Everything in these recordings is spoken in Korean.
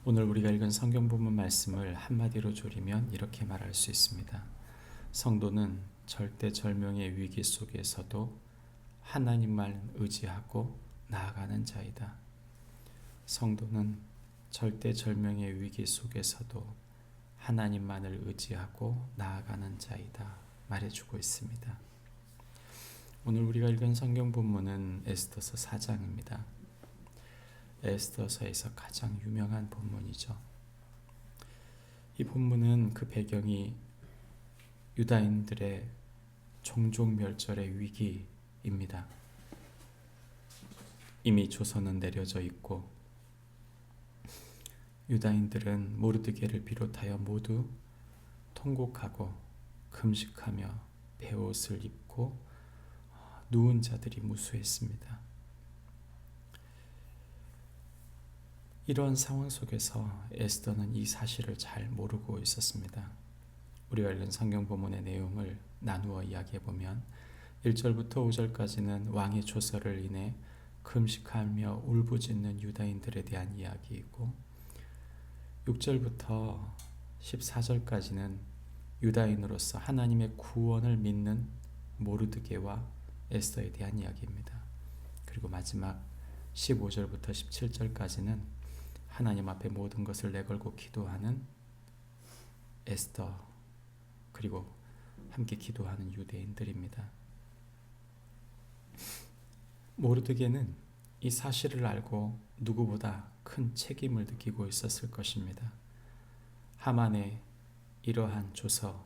오늘 우리가 읽은 성경 본문 말씀을 한마디로 조리면 이렇게 말할 수 있습니다. 성도는 절대절명의 위기 속에서도 하나님만 의지하고 나아가는 자이다. 성도는 절대절명의 위기 속에서도 하나님만을 의지하고 나아가는 자이다 말해주고 있습니다. 오늘 우리가 읽은 성경 본문은 에스더서 4장입니다. 에스더서에서 가장 유명한 본문이죠. 이 본문은 그 배경이 유다인들의 종족멸절의 위기입니다. 이미 조선은 내려져 있고 유다인들은 모르드게를 비롯하여 모두 통곡하고 금식하며 베옷을 입고 누운 자들이 무수했습니다. 이런 상황 속에서 에스더는 이 사실을 잘 모르고 있었습니다. 우리가 읽은 성경 본문의 내용을 나누어 이야기해 보면 1절부터 5절까지는 왕의 조서를 인해 금식하며 울부짖는 유다인들에 대한 이야기이고 6절부터 14절까지는 유다인으로서 하나님의 구원을 믿는 모르드게와 에스더에 대한 이야기입니다. 그리고 마지막 15절부터 17절까지는 하나님 앞에 모든 것을 내걸고 기도하는 에스더 그리고 함께 기도하는 유대인들입니다. 모르드게는 이 사실을 알고 누구보다 큰 책임을 느끼고 있었을 것입니다. 하만의 이러한 조서는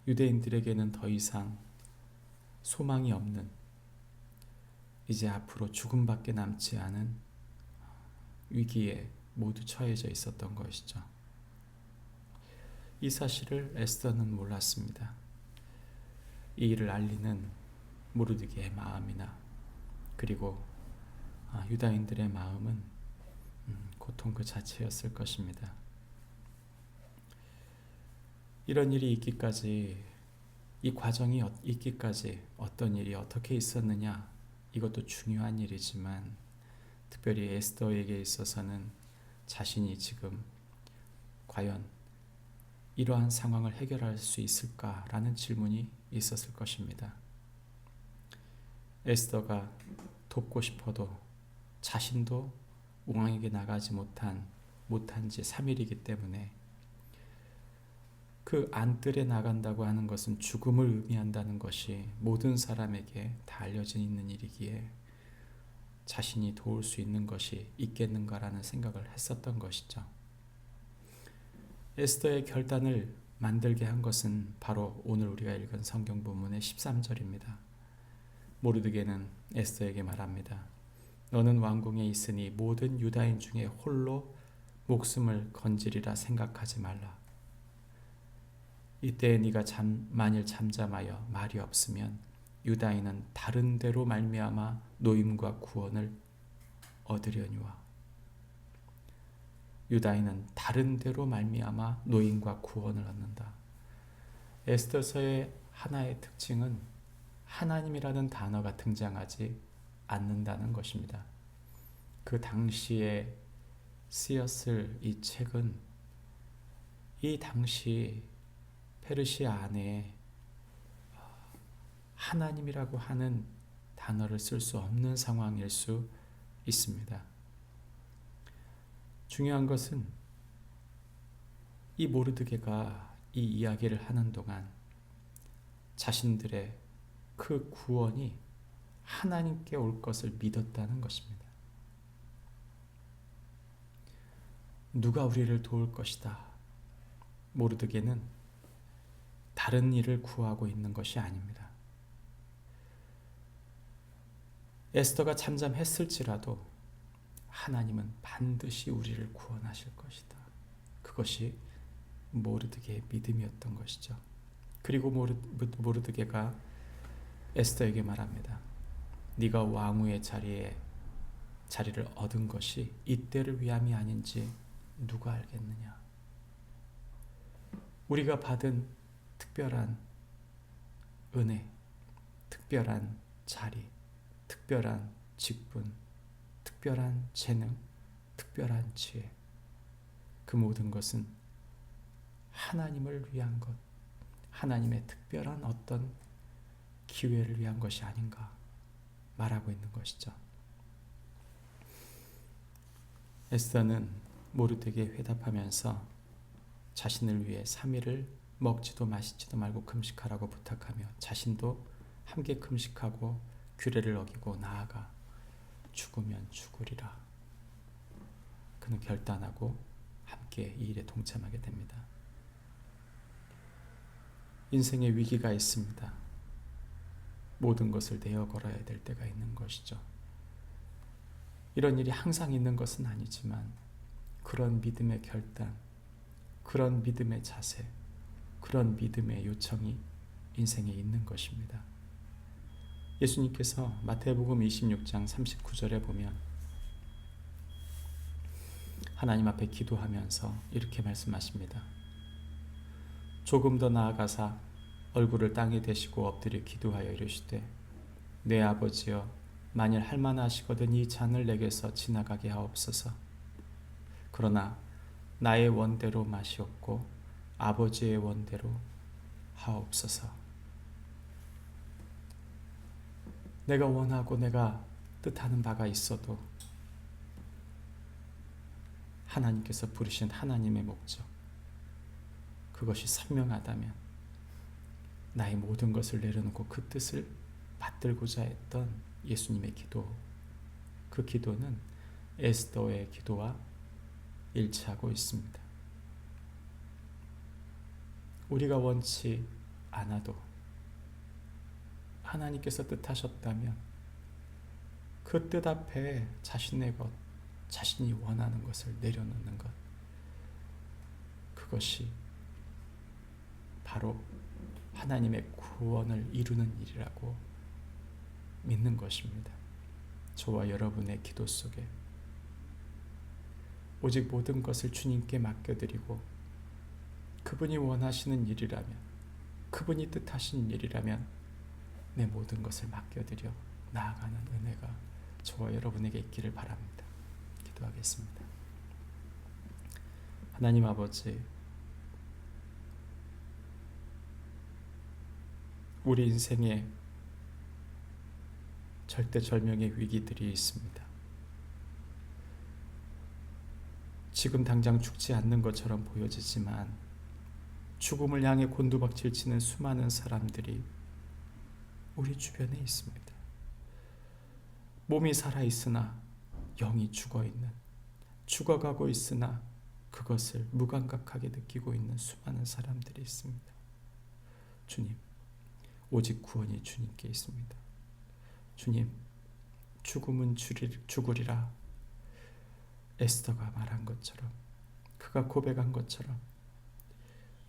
유대인들에게는 더 이상 소망이 없는, 이제 앞으로 죽음밖에 남지 않은 위기에 모두 처해져 있었던 것이죠. 이 사실을 에스더는 몰랐습니다. 이 일을 알리는 모르드게의 마음이나 그리고 유다인들의 마음은 고통 그 자체였을 것입니다. 이런 일이 있기까지, 이 과정이 있기까지 어떤 일이 어떻게 있었느냐, 이것도 중요한 일이지만 특별히 에스더에게 있어서는 자신이 지금 과연 이러한 상황을 해결할 수 있을까라는 질문이 있었을 것입니다. 에스더가 돕고 싶어도 자신도 왕에게 나가지 못한 지 3일이기 때문에 그 안뜰에 나간다고 하는 것은 죽음을 의미한다는 것이 모든 사람에게 다 알려져 있는 일이기에 자신이 도울 수 있는 것이 있겠는가라는 생각을 했었던 것이죠. 에스더의 결단을 만들게 한 것은 바로 오늘 우리가 읽은 성경 본문의 13절입니다. 모르드게는 에스더에게 말합니다. 너는 왕궁에 있으니 모든 유다인 중에 홀로 목숨을 건지리라 생각하지 말라. 이때에 네가 만일 잠잠하여 말이 없으면 유다인은 다른 데로 말미암아 노임과 구원을 얻으려니와. 유다인은 다른 데로 말미암아 노임과 구원을 얻는다. 에스더서의 하나의 특징은 하나님이라는 단어가 등장하지 않는다는 것입니다. 그 당시에 쓰였을 이 책은 이 당시 페르시아 안에 하나님이라고 하는 단어를 쓸 수 없는 상황일 수 있습니다. 중요한 것은 이 모르드게가 이 이야기를 하는 동안 자신들의 그 구원이 하나님께 올 것을 믿었다는 것입니다. 누가 우리를 도울 것이다. 모르드게는 다른 일을 구하고 있는 것이 아닙니다. 에스더가 잠잠했을지라도 하나님은 반드시 우리를 구원하실 것이다. 그것이 모르드게의 믿음이었던 것이죠. 그리고 모르드게가 에스더에게 말합니다. 네가 왕후의 자리를 얻은 것이 이때를 위함이 아닌지 누가 알겠느냐. 우리가 받은 특별한 은혜, 특별한 자리, 특별한 직분, 특별한 재능, 특별한 지혜, 그 모든 것은 하나님을 위한 것, 하나님의 특별한 어떤 기회를 위한 것이 아닌가 말하고 있는 것이죠. 에스더는 모르드게에 회답하면서 자신을 위해 3일을 먹지도 마시지도 말고 금식하라고 부탁하며 자신도 함께 금식하고 규례를 어기고 나아가 죽으면 죽으리라. 그는 결단하고 함께 이 일에 동참하게 됩니다. 인생에 위기가 있습니다. 모든 것을 내어 걸어야 될 때가 있는 것이죠. 이런 일이 항상 있는 것은 아니지만 그런 믿음의 결단, 그런 믿음의 자세, 그런 믿음의 요청이 인생에 있는 것입니다. 예수님께서 마태복음 26장 39절에 보면 하나님 앞에 기도하면서 이렇게 말씀하십니다. 조금 더 나아가사 얼굴을 땅에 대시고 엎드려 기도하여 이르시되 내 아버지여 만일 할만하시거든 이 잔을 내게서 지나가게 하옵소서. 그러나 나의 원대로 마시옵고 아버지의 원대로 하옵소서. 내가 원하고 내가 뜻하는 바가 있어도 하나님께서 부르신 하나님의 목적, 그것이 선명하다면 나의 모든 것을 내려놓고 그 뜻을 받들고자 했던 예수님의 기도, 그 기도는 에스더의 기도와 일치하고 있습니다. 우리가 원치 않아도 하나님께서 뜻하셨다면 그 뜻 앞에 자신의 것, 자신이 원하는 것을 내려놓는 것, 그것이 바로 하나님의 구원을 이루는 일이라고 믿는 것입니다. 저와 여러분의 기도 속에 오직 모든 것을 주님께 맡겨드리고 그분이 원하시는 일이라면, 그분이 뜻하시는 일이라면 내 모든 것을 맡겨드려 나아가는 은혜가 저와 여러분에게 있기를 바랍니다. 기도하겠습니다. 하나님 아버지, 우리 인생에 절대절명의 위기들이 있습니다. 지금 당장 죽지 않는 것처럼 보여지지만 죽음을 향해 곤두박질 치는 수많은 사람들이 우리 주변에 있습니다. 몸이 살아있으나 영이 죽어있는, 죽어가고 있으나 그것을 무감각하게 느끼고 있는 수많은 사람들이 있습니다. 주님, 오직 구원이 주님께 있습니다. 주님, 죽음은 죽으리라 에스더가 말한 것처럼, 그가 고백한 것처럼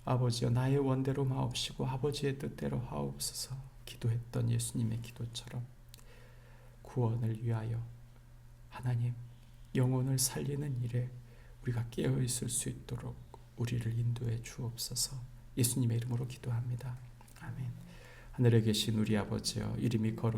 아버지여 나의 원대로 마옵시고 아버지의 뜻대로 하옵소서 기도했던 예수님의 기도처럼 구원을 위하여 하나님 영혼을 살리는 일에 우리가 깨어 있을 수 있도록 우리를 인도해 주옵소서. 예수님의 이름으로 기도합니다. 아멘. 하늘에 계신 우리 아버지여, 이름이 거룩